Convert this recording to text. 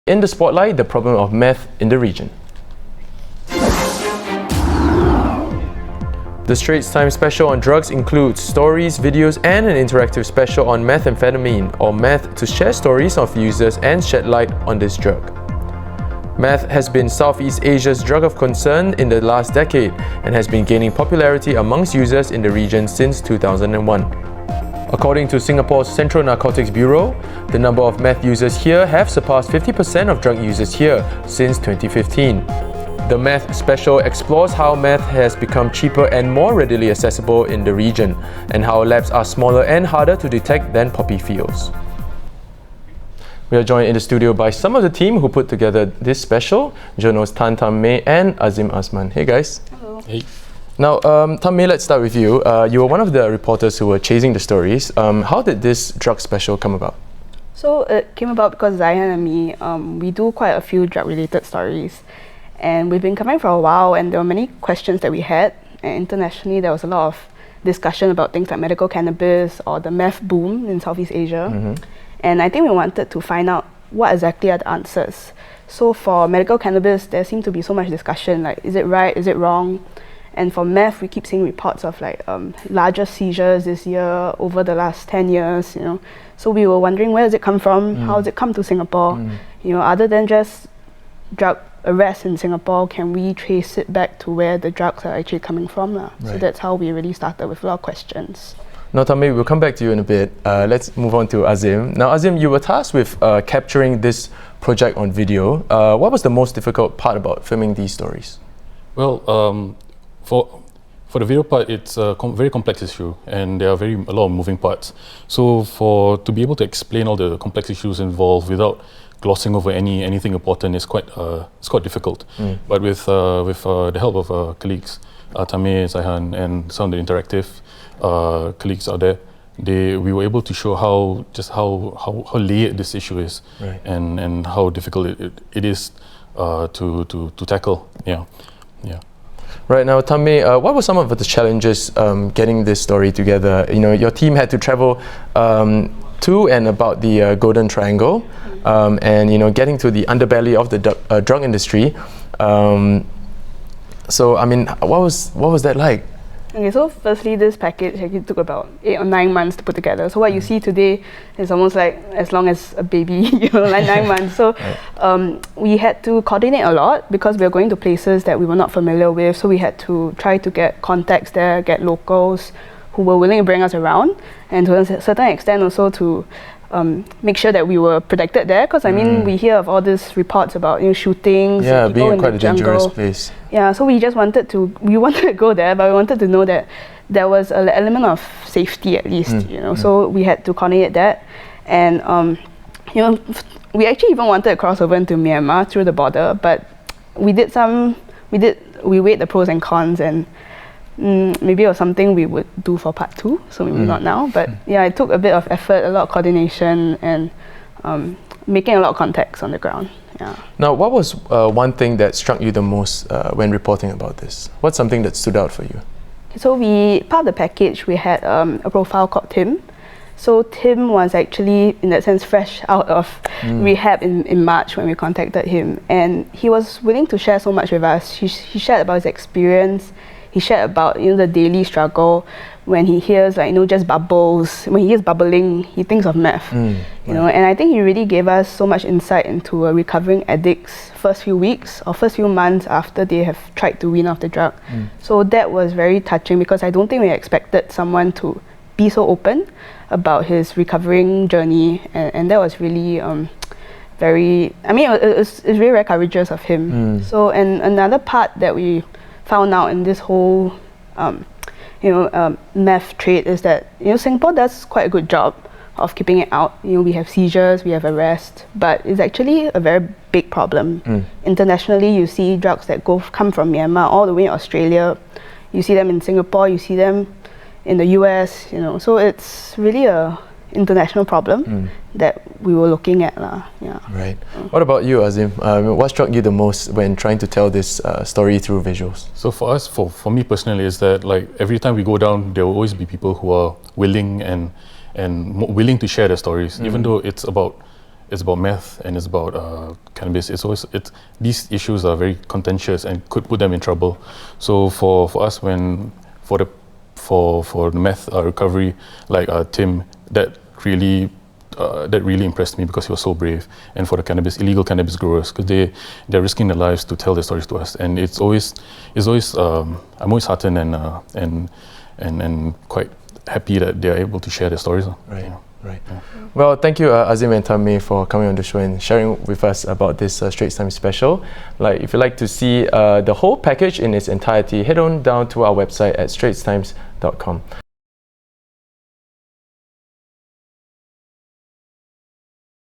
In the spotlight, the problem of meth in the region. The Straits Times special on drugs includes stories, videos, and an interactive special on methamphetamine, or meth, to share stories of users and shed light on this drug. Meth has been Southeast Asia's drug of concern in the last decade and has been gaining popularity amongst users in the region since 2001. According to Singapore's Central Narcotics Bureau, the number of meth users here have surpassed 50% of drug users here since 2015. The Meth Special explores how meth has become cheaper and more readily accessible in the region, and how labs are smaller and harder to detect than poppy fields. We are joined in the studio by some of the team who put together this special, journalists Tan May and Azim Azman. Hey guys. Hello. Hey. Now, Tan May, let's start with you. You were one of the reporters who were chasing the stories. How did this drug special come about? So it came about because Zion and me, we do quite a few drug-related stories. And we've been covering for a while, and there were many questions that we had. And internationally, there was a lot of discussion about things like medical cannabis or the meth boom in Southeast Asia. Mm-hmm. And I think we wanted to find out what exactly are the answers. So for medical cannabis, there seemed to be so much discussion, like is it right, is it wrong? And for meth, we keep seeing reports of like larger seizures this year over the last 10 years, you know. So we were wondering, where does it come from? How does it come to Singapore? You know, other than just drug arrests in Singapore, can we trace it back to where the drugs are actually coming from? Right. So that's how we really started with a lot of questions. Now, Tammy, we'll come back to you in a bit. Let's move on to Azim. Now, Azim, you were tasked with capturing this project on video. What was the most difficult part about filming these stories? Well, for the video part, it's a very complex issue, and there are a lot of moving parts. So to be able to explain all the complex issues involved without glossing over anything important is quite difficult. But with the help of colleagues, Tamay, Zaihan, and some of the interactive colleagues out there, we were able to show how layered this issue is, right, and how difficult it is to tackle. Yeah. Right now, Tamay, what were some of the challenges getting this story together? You know, your team had to travel to and about the Golden Triangle, and you know, getting to the underbelly of the drug industry. So, I mean, what was that like? Okay, so firstly, this package actually took about 8 or 9 months to put together. So what you see today is almost like as long as a baby, you know, like 9 months. So we had to coordinate a lot because we were going to places that we were not familiar with. So we had to try to get contacts there, get locals who were willing to bring us around, and to a certain extent also to make sure that we were protected there, because I mean we hear of all these reports about, you know, shootings, being people in quite the a jungle. dangerous place. Yeah, so we wanted to go there, but we wanted to know that there was an element of safety at least, you know. So we had to coordinate that, and you know, we actually even wanted to cross over into Myanmar through the border, but we weighed the pros and cons, and maybe it was something we would do for part 2, so maybe not now. But yeah, it took a bit of effort, a lot of coordination, and making a lot of contacts on the ground. Yeah. Now, what was one thing that struck you the most when reporting about this? What's something that stood out for you? So part of the package, we had a profile called Tim. So Tim was actually, in that sense, fresh out of rehab in March when we contacted him, and he was willing to share so much with us. He shared about his experience. He shared about, you know, the daily struggle when he hears, like, you know, just bubbles. When he hears bubbling, he thinks of meth. You know, and I think he really gave us so much insight into a recovering addict's first few weeks or first few months after they have tried to wean off the drug. So that was very touching, because I don't think we expected someone to be so open about his recovering journey, and that was really very, I mean, it's really very courageous of him. So, and another part that we found out in this whole meth trade is that, you know, Singapore does quite a good job of keeping it out. You know, we have seizures, we have arrests, but it's actually a very big problem. Internationally, you see drugs that come from Myanmar all the way to Australia. You see them in Singapore, you see them in the US, you know. So it's really a international problem that we were looking at. Yeah. Right. What about you, Azim? What struck you the most when trying to tell this story through visuals? So for us, for me personally, is that like every time we go down, there will always be people who are willing and willing to share their stories, even though it's about about meth and it's about cannabis. These issues are very contentious and could put them in trouble. So for us, for the meth recovery, like Tim, that really impressed me because he was so brave. And for the illegal cannabis growers, because they're risking their lives to tell their stories to us. And I'm always heartened and quite happy that they're able to share their stories. Right. Yeah. Right. Yeah. Well, thank you, Azim and Tammy, for coming on the show and sharing with us about this Straits Times special. Like, if you'd like to see the whole package in its entirety, head on down to our website at straitstimes.com.